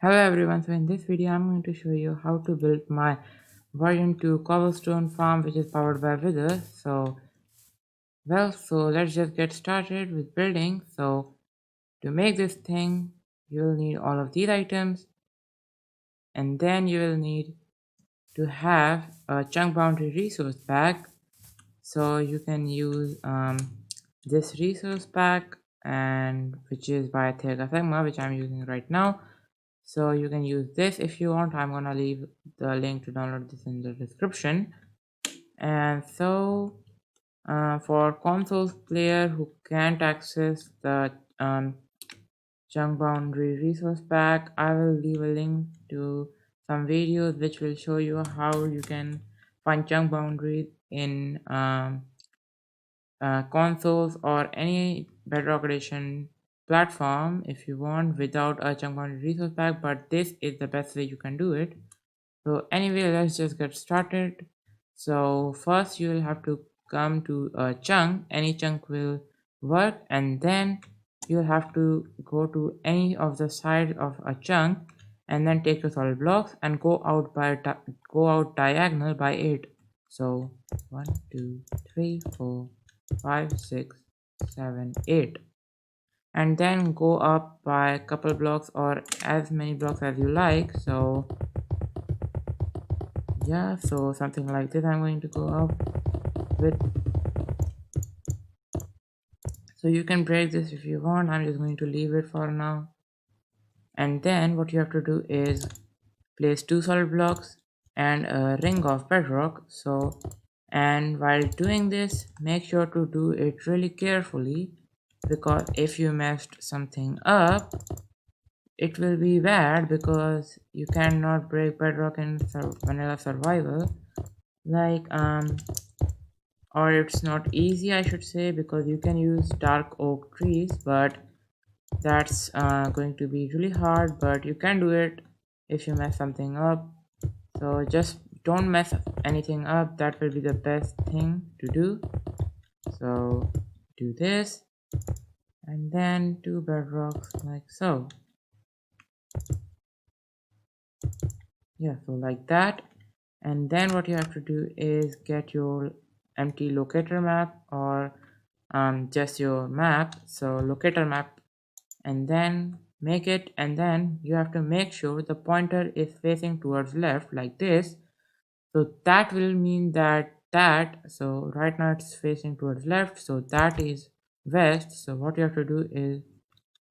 Hello everyone, so in this video I'm going to show you how to build my version 2 cobblestone farm which is powered by wither. So let's just get started with building. So to make this thing you'll need all of these items, and then you will need to have a chunk boundary resource pack. So you can use this resource pack, and which is by Thega Sigma, which I'm using right now. So you can use this if you want. I'm gonna leave the link to download this in the description. And so for consoles player who can't access the chunk boundary resource pack, I will leave a link to some videos which will show you how you can find chunk boundaries in consoles or any bedrock edition platform if you want without a chunk boundary resource pack, but this is the best way you can do it. So anyway, let's just get started. So first you will have to come to a chunk, any chunk will work, and then you'll have to go to any of the side of a chunk and then take your solid blocks and go out diagonal by 8. So 1 2 3 4 5 6 7 8, and then go up by a couple blocks or as many blocks as you like. So yeah, so something like this I'm going to go up with. So you can break this if you want. I'm just going to leave it for now. And then what you have to do is place 2 solid blocks and a ring of bedrock. So, and while doing this, make sure to do it really carefully, because if you messed something up, it will be bad, because you cannot break bedrock in vanilla survival. Like or it's not easy, I should say, because you can use dark oak trees, but that's going to be really hard, but you can do it if you mess something up. So just don't mess anything up, that will be the best thing to do. So do this and then 2 bedrocks like so. Yeah, so like that. And then what you have to do is get your empty locator map, or just your map, so locator map, and then make it, and then you have to make sure the pointer is facing towards left like this. So that will mean so right now it's facing towards left, so that is west. So what you have to do is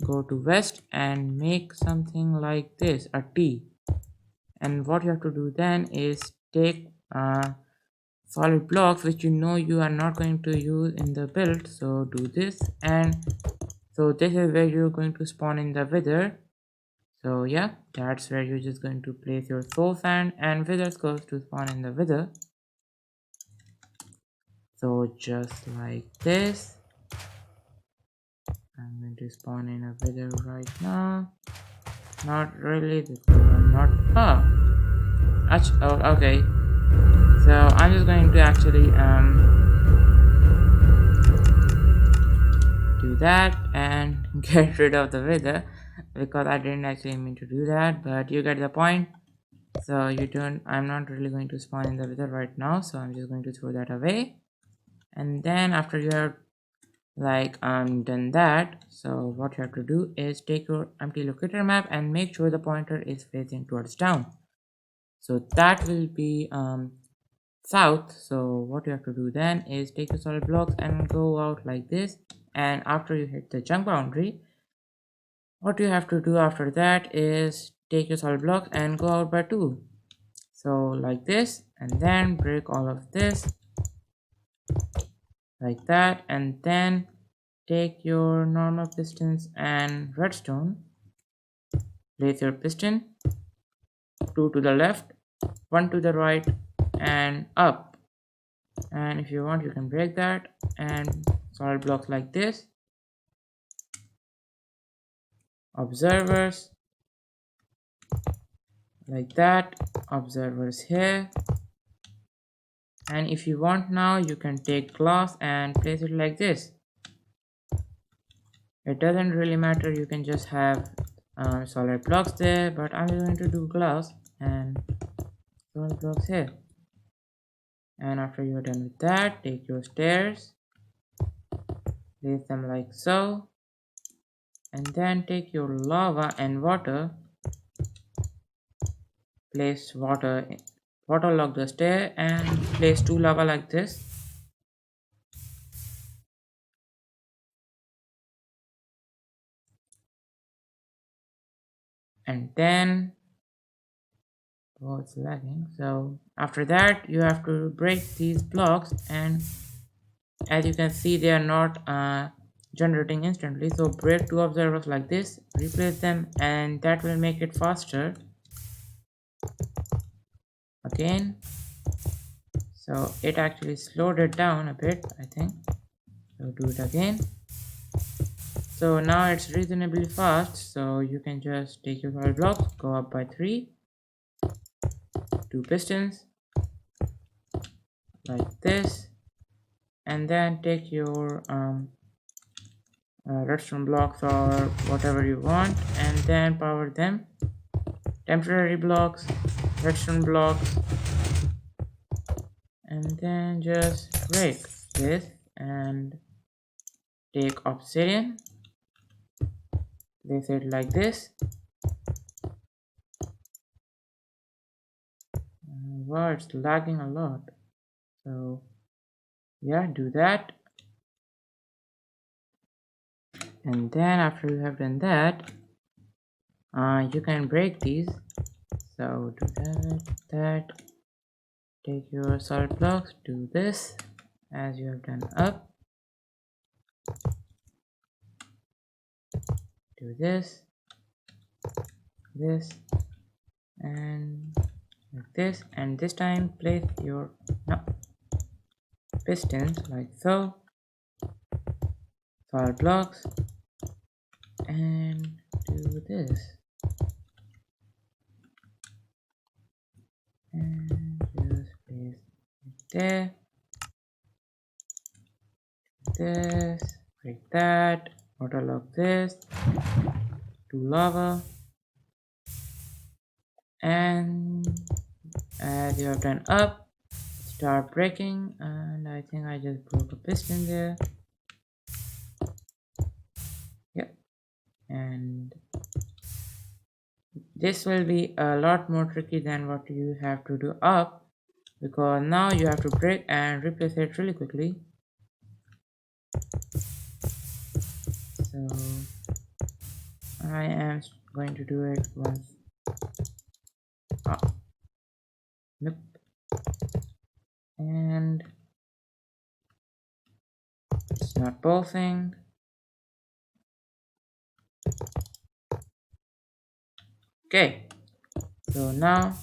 go to west and make something like this, a T. And what you have to do then is take solid blocks which you know you are not going to use in the build. So do this, and so this is where you're going to spawn in the wither. So yeah, that's where you're just going to place your soul sand and wither skulls to spawn in the wither. So just like this, I'm going to spawn in a wither right now. Not really, because I'm not. Oh, okay. So I'm just going to actually do that and get rid of the wither, because I didn't actually mean to do that, but you get the point. So I'm not really going to spawn in the wither right now, so I'm just going to throw that away. And then after you have done that, so what you have to do is take your empty locator map and make sure the pointer is facing towards down. So that will be south. So what you have to do then is take your solid blocks and go out like this. And after you hit the chunk boundary, what you have to do after that is take your solid blocks and go out by 2. So like this, and then break all of this like that, and then take your normal pistons and redstone, place your piston, 2 to the left, 1 to the right, and up. And if you want, you can break that and solid blocks like this, observers like that, observers here. And if you want now, you can take glass and place it like this. It doesn't really matter, you can just have solid blocks there, but I'm going to do glass and solid blocks here. And after you're done with that, take your stairs, place them like so, and then take your lava and water, place waterlog the stair, and place 2 lava like this. And then it's lagging. So after that, you have to break these blocks, and as you can see, they are not generating instantly. So break 2 observers like this, replace them, and that will make it faster. Again, so it actually slowed it down a bit, I think. So do it again. So now it's reasonably fast, so you can just take your solid blocks, go up by 3, 2 pistons like this, and then take your redstone blocks or whatever you want, and then power them. Temporary blocks, redstone blocks, and then just break this and take obsidian, place it like this. Wow, it's lagging a lot. So yeah, do that. And then after you have done that, you can break these. So do that. Take your solid blocks, do this as you have done up. Do this, and like this. And this time place your pistons like so. Solid blocks, and do this. And just place it there. This, break that, waterlog this, do lava, and as you have done up, start breaking. And I think I just broke a piston there. Yep. And this will be a lot more tricky than what you have to do up, because now you have to break and replace it really quickly. So I am going to do it once. Nope. And it's not pulsing. Okay, so now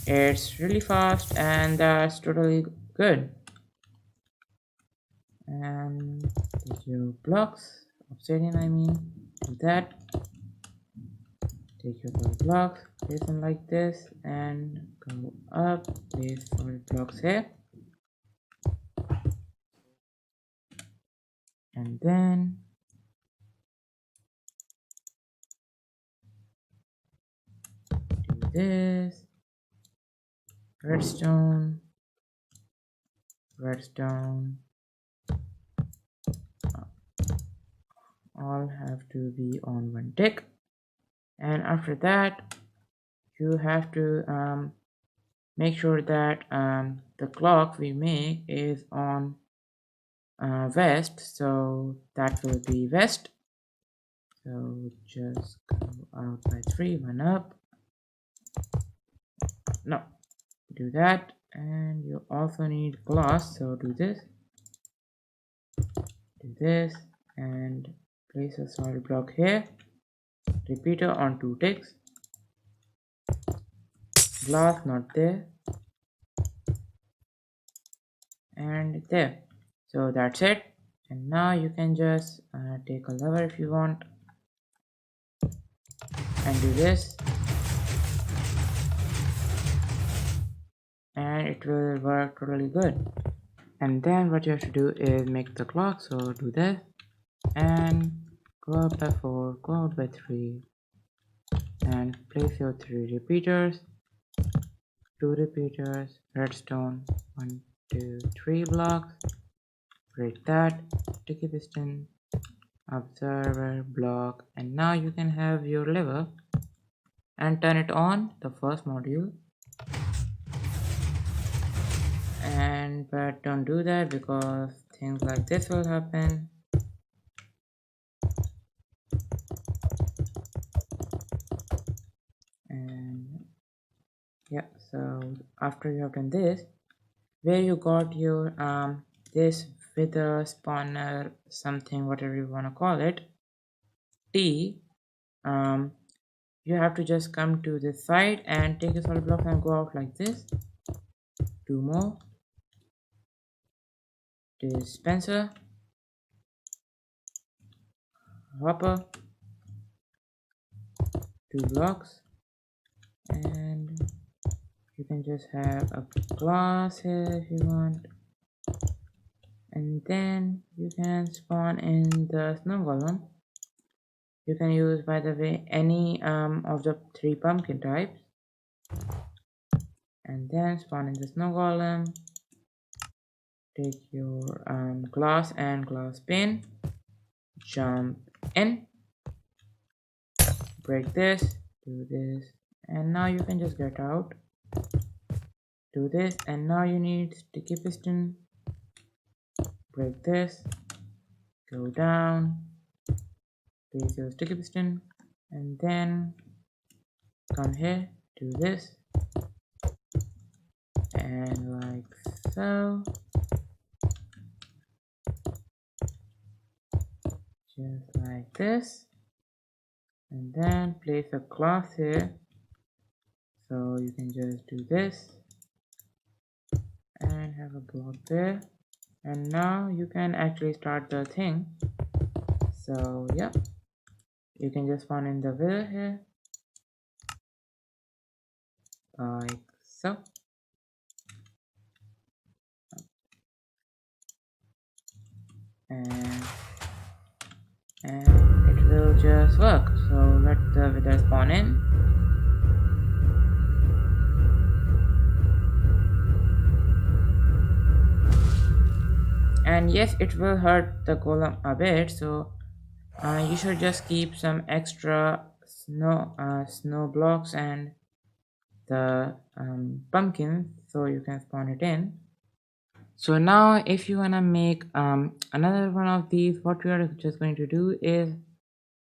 it's really fast, and that's totally good. And take your blocks, obsidian I mean, do that. Take your solid blocks, place them like this, and go up, place solid blocks here. And then do this. Redstone, all have to be on one tick. And after that, you have to make sure that the clock we make is on west, so that will be west. So just go out by 3, 1 up. No, do that. And you also need glass, so do this, and place a solid block here, repeater on 2 ticks, glass not there, and there. So that's it. And now you can just take a lever if you want and do this, and it will work totally good. And then what you have to do is make the clock, so do this and go up by 4, go out by 3, and place your 3 repeaters, 2 repeaters, redstone, 1, 2, 3 blocks, break that, sticky piston, observer, block, and now you can have your lever and turn it on, the first module. And but don't do that because things like this will happen. And yeah, so after you have done this, where you got your this wither spawner, something, whatever you want to call it, T, um you have to just come to this side and take a solid block and go out like this. 2 more. Dispenser, hopper, 2 blocks, and you can just have a glass here if you want, and then you can spawn in the snow golem. You can use, by the way, any of the 3 pumpkin types, and then spawn in the snow golem. Take your glass and glass pane, jump in, break this, do this, and now you can just get out, do this, and now you need sticky piston, break this, go down, place your sticky piston, and then come here, do this, and like so, just like this, and then place a glass here, so you can just do this and have a block there, and now you can actually start the thing. So yeah, you can just spawn in the wheel here like so, and it will just work. So let the wither spawn in, and yes, it will hurt the golem a bit, so you should just keep some extra snow blocks and the pumpkin so you can spawn it in. So now if you wanna make another one of these, what we are just going to do is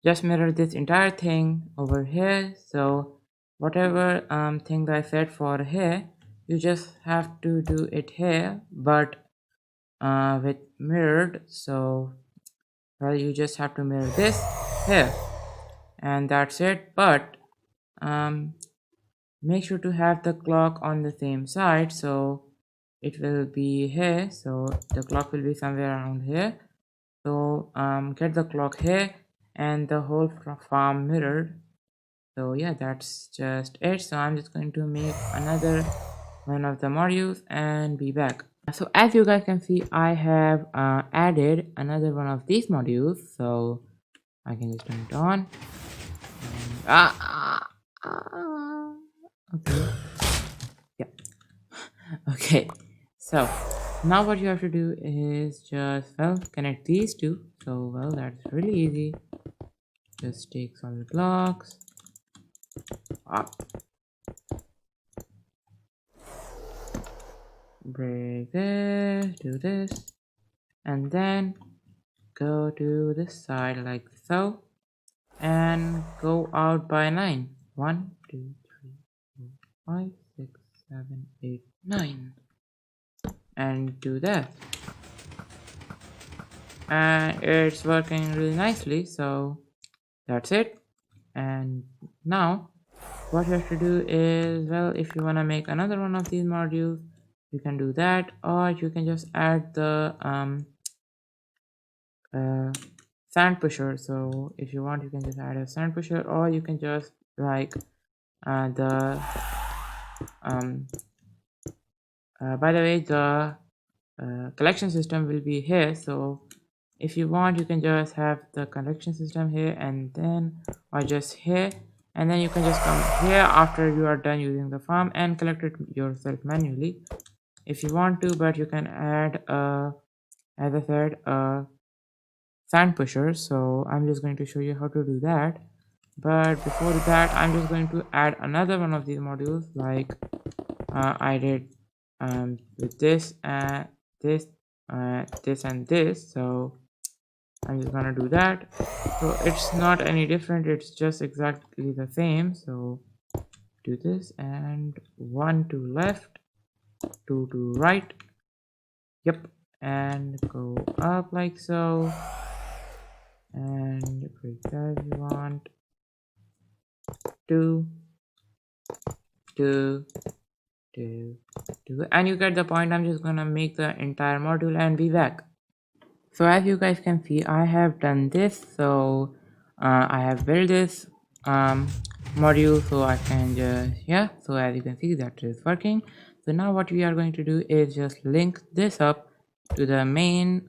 just mirror this entire thing over here. So whatever thing that I said for here, you just have to do it here, but with mirrored. So well, you just have to mirror this here, and that's it. But um, make sure to have the clock on the same side, so it will be here, so the clock will be somewhere around here. So get the clock here and the whole farm mirrored. So yeah, that's just it. So I'm just going to make another one of the modules and be back. So as you guys can see, I have added another one of these modules, so I can just turn it on. And, okay, yeah. Okay, so now what you have to do is just, well, connect these two. So well, that's really easy. Just take solid blocks, break this, do this, and then go to this side like so, and go out by 9. 1, 2, 3, 4, 5, 6, 7, 8, 9, and do that. And it's working really nicely, so that's it. And now what you have to do is, well, if you want to make another one of these modules, you can do that, or you can just add the sand pusher. So if you want, you can just add a sand pusher, or you can just like the by the way, the collection system will be here, so If you want, you can just have the collection system here and then, or just here, and then you can just come here after you are done using the farm and collect it yourself manually if you want to. But you can add as I said, sand pusher. So I'm just going to show you how to do that. But before that, I'm just going to add another one of these modules, like I did with this and this, this and this. So I'm just gonna do that. So it's not any different, it's just exactly the same. So do this, and one to left, two to right. Yep. And go up like so, and break that if you want. Two, two, two, two, and you get the point. I'm just gonna make the entire module and be back. So as you guys can see, I have done this. So I have built this module, so I can just, yeah, so as you can see, that is working. So now what we are going to do is just link this up to the main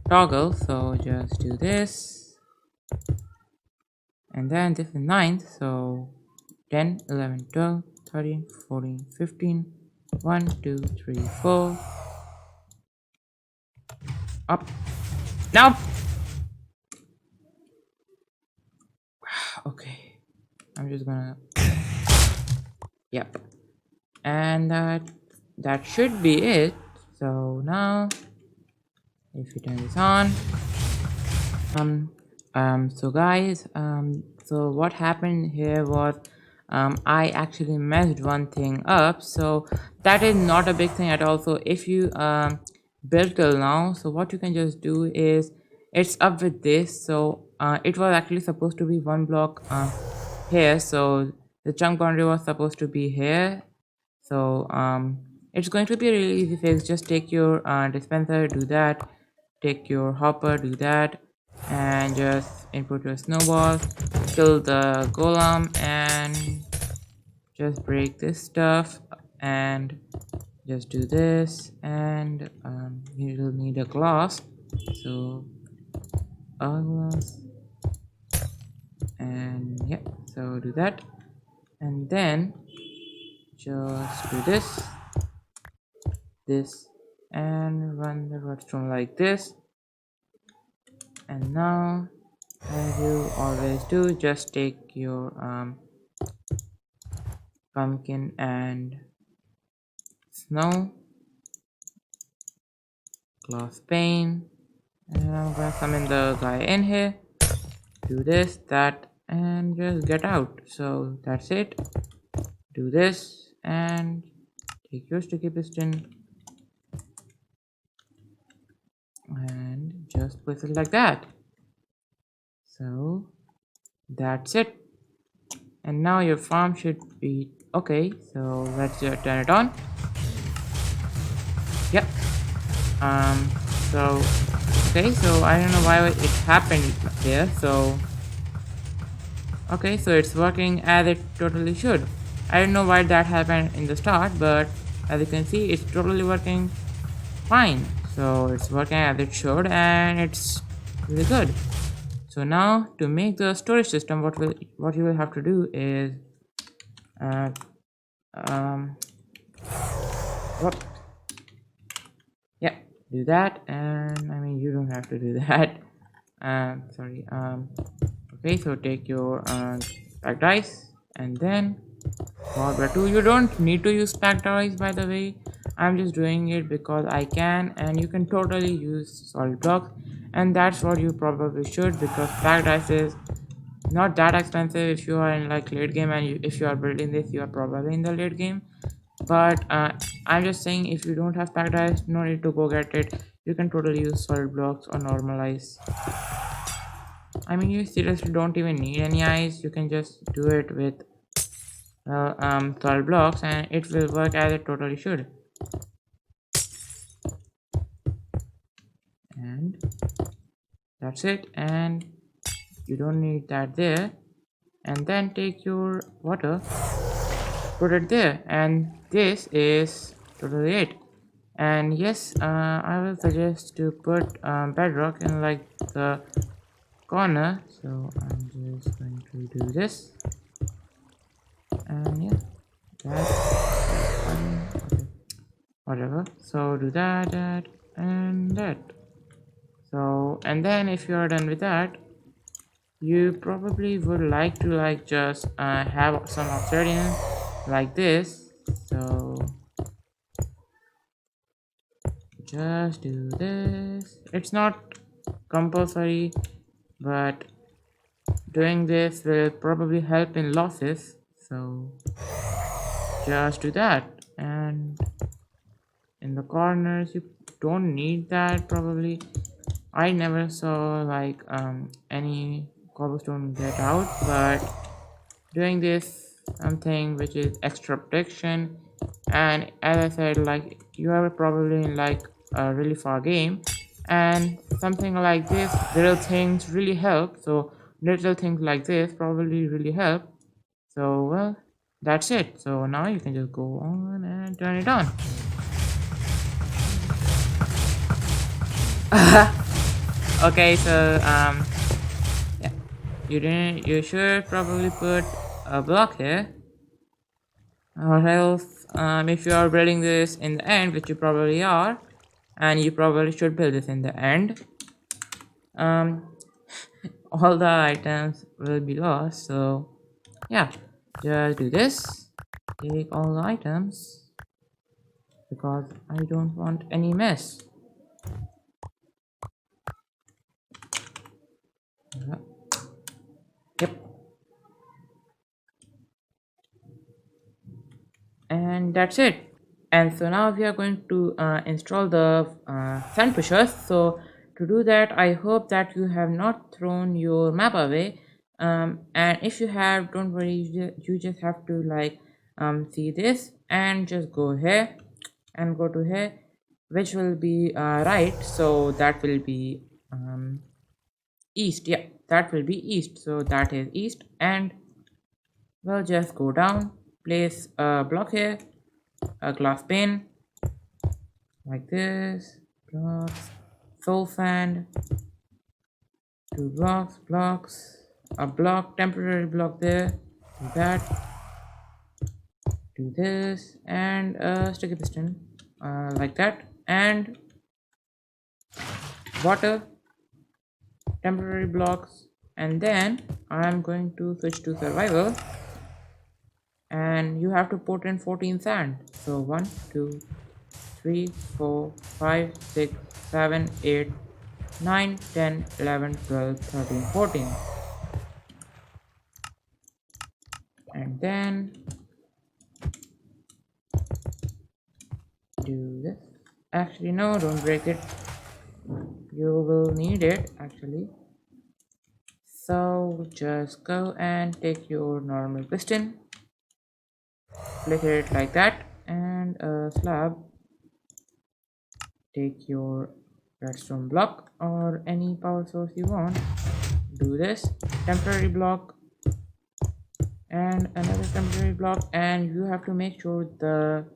toggle. So just do this, and then this is 9th, so 10, 11, 12, 13, 14, 15, 1, 2, 3, 4, up. Now, okay, I'm just gonna, yep, and that should be it. So now if you turn this on, so guys, so what happened here was I actually messed one thing up. So that is not a big thing at all. So if you built till now, so what you can just do is, it's up with this. So it was actually supposed to be one block here. So the chunk boundary was supposed to be here. So it's going to be a really easy fix. Just take your dispenser, do that, take your hopper, do that, and just input your snowball, kill the golem, and just break this stuff, and just do this. And you will need a glass, so a glass, and yeah, so do that, and then just do this, and run the redstone like this. And now, as you always do, just take your pumpkin and snow, glass pane, and I'm gonna summon the guy in here, do this, that, and just get out. So that's it. Do this and take your sticky piston and just place it like that. So that's it. And now your farm should be okay. So let's just turn it on. Yep. So okay, so I don't know why it happened there. So okay, so it's working as it totally should. I don't know why that happened in the start, but as you can see, it's totally working fine. So it's working as it should, and it's really good. So now to make the storage system, what you will have to do is what, yeah, do that. And I mean, you don't have to do that. Sorry. Okay, so take your packed dice, and then for 2, you don't need to use packed dice, by the way. I'm just doing it because I can, and you can totally use solid blocks, and that's what you probably should, because packed dice is not that expensive if you are in like late game, and if you are building this, you are probably in the late game. But I'm just saying, if you don't have packed ice, no need to go get it. You can totally use solid blocks or normal ice. I mean, you seriously don't even need any ice. You can just do it with solid blocks, and it will work as it totally should. And that's it. And you don't need that there. And then take your water, put it there, and this is totally it. And yes, I will suggest to put bedrock in like the corner. So I'm just going to do this, and yeah, okay, whatever. So do that, and that. So, and then if you're done with that, you probably would like to like just have some obsidian like this. So just do this. It's not compulsory, but doing this will probably help in losses. So just do that. And in the corners, you don't need that probably. I never saw like any cobblestone get out, but doing this something which is extra protection. And as I said, like you are probably in like a really far game, and something like this little things really help. So little things like this probably really help. So well, that's it. So now you can just go on and turn it on. Okay, so yeah, you should probably put a block here, or else if you are building this in the end, which you probably are, and you probably should build this in the end, um all the items will be lost. So yeah, just do this, take all the items, because I don't want any mess. Yep. And that's it. And so now we are going to install the sand pushers. So to do that, I hope that you have not thrown your map away, and if you have, don't worry, you just have to like see this and just go here and go to here, which will be right. So that will be east. Yeah, that will be east. So that is east. And we'll just go down, place a block here, a glass pane like this, blocks, full fan, two blocks, a block, temporary block there, do that, do this, and a sticky piston like that, and water, temporary blocks. And then I'm going to switch to survival, and you have to put in 14 sand. So 1 2 3 4 5 6 7 8 9 10 11 12 13 14. And then do this. Actually no, don't break it, you will need it actually. So just go and take your normal piston, place it like that, and a slab, take your redstone block or any power source you want, do this, temporary block and another temporary block, and you have to make sure that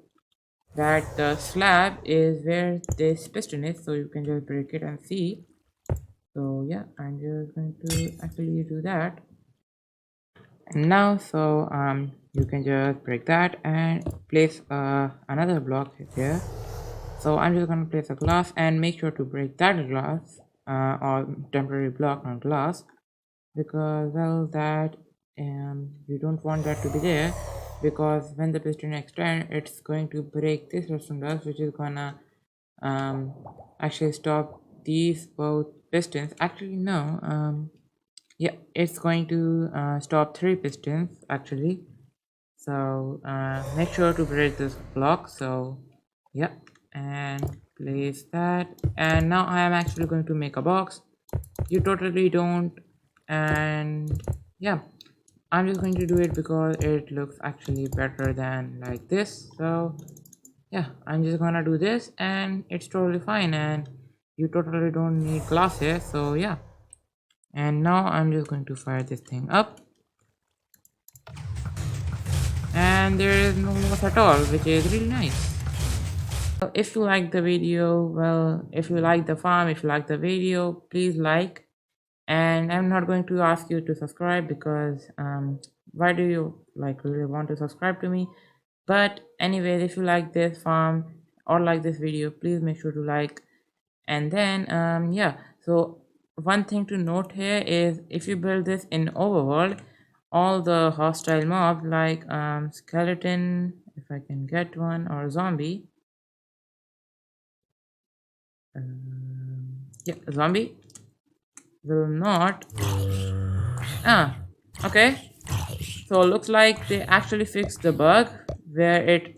the slab is where this piston is, so you can just break it and see. So yeah, I'm just going to actually do that. And now so you can just break that and place another block here. So I'm just going to place a glass and make sure to break that glass or temporary block on glass, because well that you don't want that to be there, because when the piston extend it's going to break this redstone glass, which is gonna actually stop these both pistons. Actually no, yeah, it's going to stop 3 pistons actually. So make sure to break this block. So yeah, and place that, and now I am actually going to make a box. You totally don't, and yeah, I'm just going to do it because it looks actually better than like this. So yeah, I'm just gonna do this and it's totally fine, and you totally don't need glass here. So yeah, and now I'm just going to fire this thing up, and there is no loss at all, which is really nice. if you like the video, well, if you like the farm, if you like the video, please like. And I'm not going to ask you to subscribe because why do you like really want to subscribe to me? But anyways, if you like this farm or like this video, please make sure to like. And then yeah, so one thing to note here is if you build this in overworld, all the hostile mobs like skeleton, if I can get one, or zombie, yeah, zombie will not. Ah, okay. So looks like they actually fixed the bug where it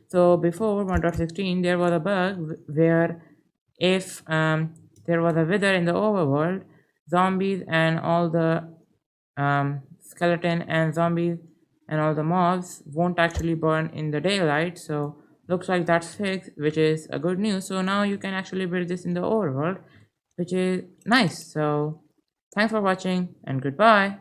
so before 1.16 there was a bug where if there was a wither in the overworld, zombies and all the skeleton and zombies and all the mobs won't actually burn in the daylight. So looks like that's fixed, which is a good news. So now you can actually build this in the overworld, which is nice. So thanks for watching and goodbye.